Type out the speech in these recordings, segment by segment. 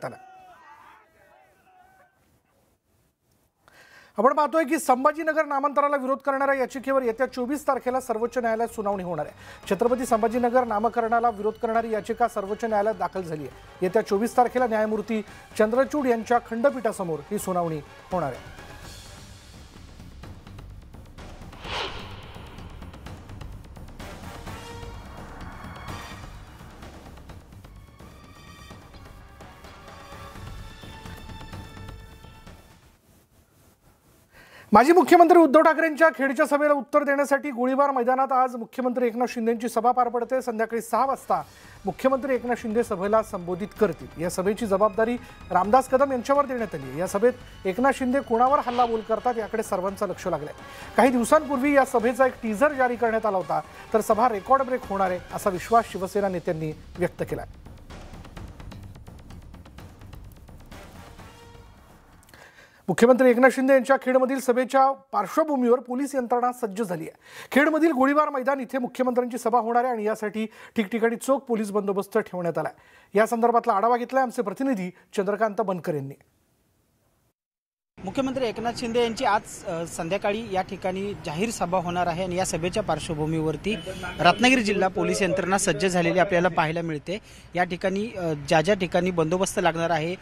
आपण पाहतोय की संभाजीनगर नामांतराला विरोध करणाऱ्या याचिकेवर येत्या 24 तारखेला सर्वोच्च न्यायालयात सुनावणी होणार आहे। छत्रपती संभाजीनगर नामकरणाला विरोध करणारी याचिका सर्वोच्च न्यायालयात दाखल झाली आहे। येत्या 24 तारखेला न्यायमूर्ती चंद्रचूड यांच्या खंडपीठासमोर ही सुनावणी होणार आहे। माजी मुख्यमंत्री उद्धव ठाकरेंच्या खेडच्या सभेला उत्तर देण्यासाठी गोळीबार मैदानात आज मुख्यमंत्री एकनाथ शिंदेंची सभा पार पडते। संध्याकाळी 6 वाजता मुख्यमंत्री एकनाथ शिंदे सभेला संबोधित करतील। या सभेची जबाबदारी रामदास कदम यांच्यावर देण्यात आली आहे। या सभेत एकनाथ शिंदे कोणावर हल्लाबोल करतात याकडे सर्वांचं लक्ष लागलंय। काही दिवसांपूर्वी या सभेचा एक टीझर जारी करण्यात आला होता, तर सभा रेकॉर्ड ब्रेक होणार आहे असा विश्वास शिवसेना नेत्यांनी व्यक्त केलाय। मुख्यमंत्री एकनाथ शिंदे यांच्या खेडमधील सभेच्या पार्श्वभूमीवर पोलीस यंत्रणा सज्ज झाली आहे। खेडमधील गोळीबार मैदान इथे मुख्यमंत्र्यांची सभा होणार आहे आणि यासाठी ठिकठिकाणी चोख पोलीस बंदोबस्त ठेवण्यात आला आहे। या संदर्भातला आढावा घेतलाय आमचे प्रतिनिधी चंद्रकांत बनकर यांनी। मुख्यमंत्री एकनाथ शिंदे यांची आज संध्याकाळी या ठिकाणी जाहीर सभा होणार आहे आणि या सभेच्या पार्श्वभूमीवरती रत्नागिरी जिल्हा पोलीस यंत्रणा सज्ज झालेली आपल्याला पाहायला मिळते। या ठिकाणी ज्या ठिकाणी बंदोबस्त लागणार आहे,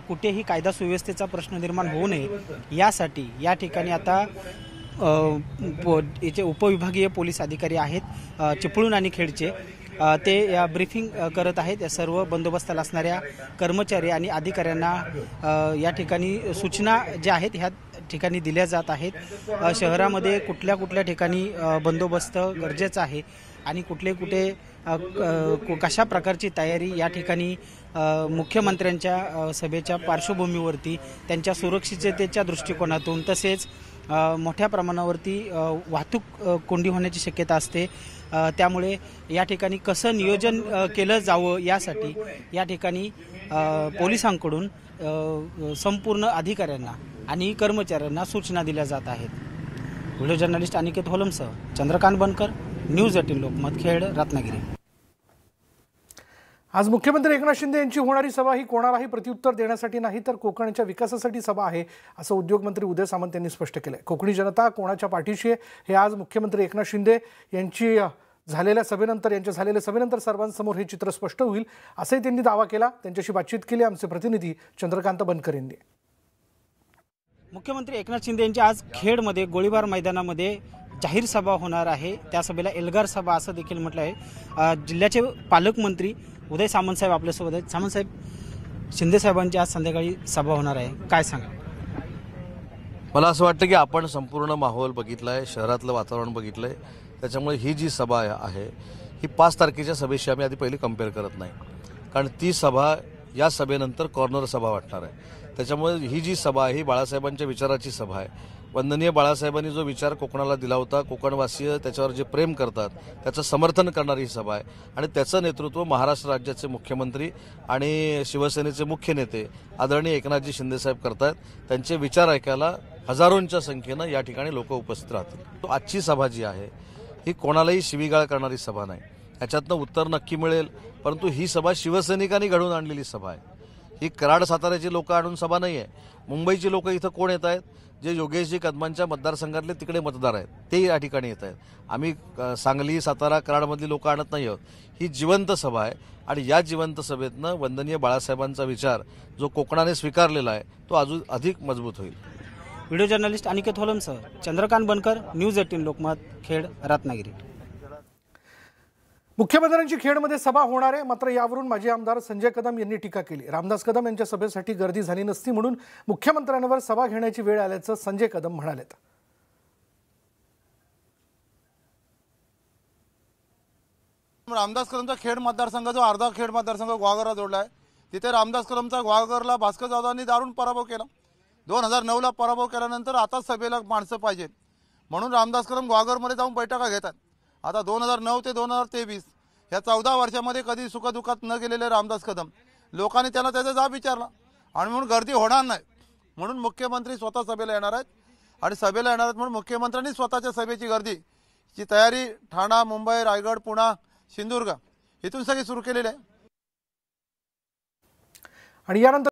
कुठेही कायदा सुव्यवस्थेचा प्रश्न निर्माण होऊ नये यासाठी या ठिकाणी आता इथे उपविभागीय पोलीस अधिकारी आहेत चिपळूण आणि खेडचे, ते या ब्रीफिंग करत आहेत। या सर्व बंदोबस्ताला असणाऱ्या कर्मचारी आणि अधिकाऱ्यांना या ठिकाणी सूचना ज्या आहेत ह्या ठिकाणी दिल्या जात आहेत। शहरामध्ये कुठल्या ठिकाणी बंदोबस्त गरजेचा आहे आणि कुठे कशा प्रकारची तयारी या ठिकाणी मुख्यमंत्र्यांच्या सभेच्या पार्श्वभूमीवरती त्यांच्या सुरक्षिततेच्या दृष्टिकोनातून तसेच मोठ्या प्रमाणावरती वाहतूक कोंडी होण्याची शक्यता असते, त्यामुळे या ठिकाणी कसं नियोजन केलं जावं यासाठी या ठिकाणी पोलिसांकडून संपूर्ण अधिकाऱ्यांना आणि कर्मचाऱ्यांना सूचना दिल्या जात आहेत। व्हिडिओ जर्नलिस्ट अनिकेत होलमसह चंद्रकांत बनकर, न्यूज 18 लोकमत, खेड, रत्नागिरी। आज मुख्यमंत्री एकनाथ शिंदे यांची होणारी सभा ही कोणालाही प्रत्युत्तर देण्यासाठी नाही, तर कोकणच्या विकासासाठी सभा आहे असं उद्योगमंत्री उदय सामंत यांनी स्पष्ट केलंय। कोकणी जनता कोणाच्या पाठीशी आहे हे आज मुख्यमंत्री एकनाथ शिंदे यांच्या झालेल्या सभेनंतर सर्वांसमोर हे चित्र स्पष्ट होईल असंही त्यांनी दावा केला। त्यांच्याशी बातचीत केली आमचे प्रतिनिधी चंद्रकांत बनकर यांनी। मुख्यमंत्री एकनाथ शिंदे यांची आज खेडमध्ये गोळीबार मैदानामध्ये जाहीर सभा होणार आहे। त्या सभेला एल्गार सभा असं देखील म्हटलं आहे। जिल्ह्याचे पालकमंत्री उदय सामंत साहेब आपल्यासोबत आहेत। सामंत साहेब, शिंदे साहेबांची आज संध्याकाळी सभा होणार आहे, काय सांगा? मला असं वाटतं की आपण संपूर्ण माहोल बघितलाय, शहरातलं वातावरण बघितलंय, त्याच्यामुळे ही जी सभा आहे ही 5 तारखेच्या सभेशी आम्ही आधी पहिली कम्पेअर करत नाही, कारण ती सभा या सभेनंतर कॉर्नर सभा वाटणार आहे। त्याच्यामुळे ही जी सभा आहे ही बाळासाहेबांच्या विचाराची सभा आहे। वंदनीय बाळासाहेबांनी जो विचार कोकणाला दिला होता, कोकणवासीय त्याच्यावर जे प्रेम करतात त्याचं समर्थन करणारी ही सभा आहे आणि त्याचं नेतृत्व महाराष्ट्र राज्याचे मुख्यमंत्री आणि शिवसेनेचे मुख्य नेते आदरणीय एकनाथजी शिंदेसाहेब करतात। त्यांचे विचार ऐकायला हजारोंच्या संख्येनं या ठिकाणी लोक उपस्थित राहतील। आजची सभा जी आहे ही कोणालाही शिवीगाळ करणारी सभा नाही, याच्यातनं उत्तर नक्की मिळेल, परंतु ही सभा शिवसैनिकांनी घडवून आणलेली सभा आहे। ही कराड साताऱ्याची लोक आणून सभा नाही आहे। मुंबईची लोक इथं कोण येत आहेत? जे योगेशजी कदमांच्या मतदारसंघातले तिकडे मतदार आहेत ते या ठिकाणी येत आहेत। आम्ही सांगली, सातारा, कराडमधली लोक आणत नाही आहोत। ही जिवंत सभा आहे आणि या जिवंत सभेतनं वंदनीय बाळासाहेबांचा विचार जो कोकणाने स्वीकारलेला आहे तो अजून अधिक मजबूत होईल। व्हिडिओ जर्नलिस्ट अनिकेत होलमसह चंद्रकांत बनकर, न्यूज 18 लोकमत, खेड, रत्नागिरी। मुख्यमंत्र्यांची खेडमध्ये सभा होणार आहे, मात्र यावरून माजी आमदार संजय कदम यांनी टीका केली। रामदास कदम यांच्या सभेसाठी गर्दी झाली नसती म्हणून मुख्यमंत्र्यांवर सभा घेण्याची वेळ आल्याचं संजय कदम म्हणालेत। रामदास कदमचा खेड मतदारसंघ जो अर्धा खेड मतदारसंघ गुहागरला जोडला आहे, तिथे रामदास कदमचा गुहागरला भास्कर जाधवांनी दारुण पराभव केला। 2009ला पराभव केल्यानंतर आता सभेला माणसं पाहिजे म्हणून रामदास कदम गुहागरमध्ये जाऊन बैठका घेतात। आता 2009 ते 2023 या 14 वर्षामध्ये कधी सुखदुःखात न गेलेले रामदास कदम लोकांनी त्याला त्याचा जाब विचारला आणि म्हणून गर्दी होणार नाही म्हणून मुख्यमंत्री स्वतः सभेला येणार आहेत आणि सभेला येणार आहेत म्हणून मुख्यमंत्र्यांनी स्वतःच्या सभेची गर्दीची तयारी ठाणा, मुंबई, रायगड, पुणे, सिंधुदुर्ग इथून सगळी सुरू केलेली आहे। आणि यानंतर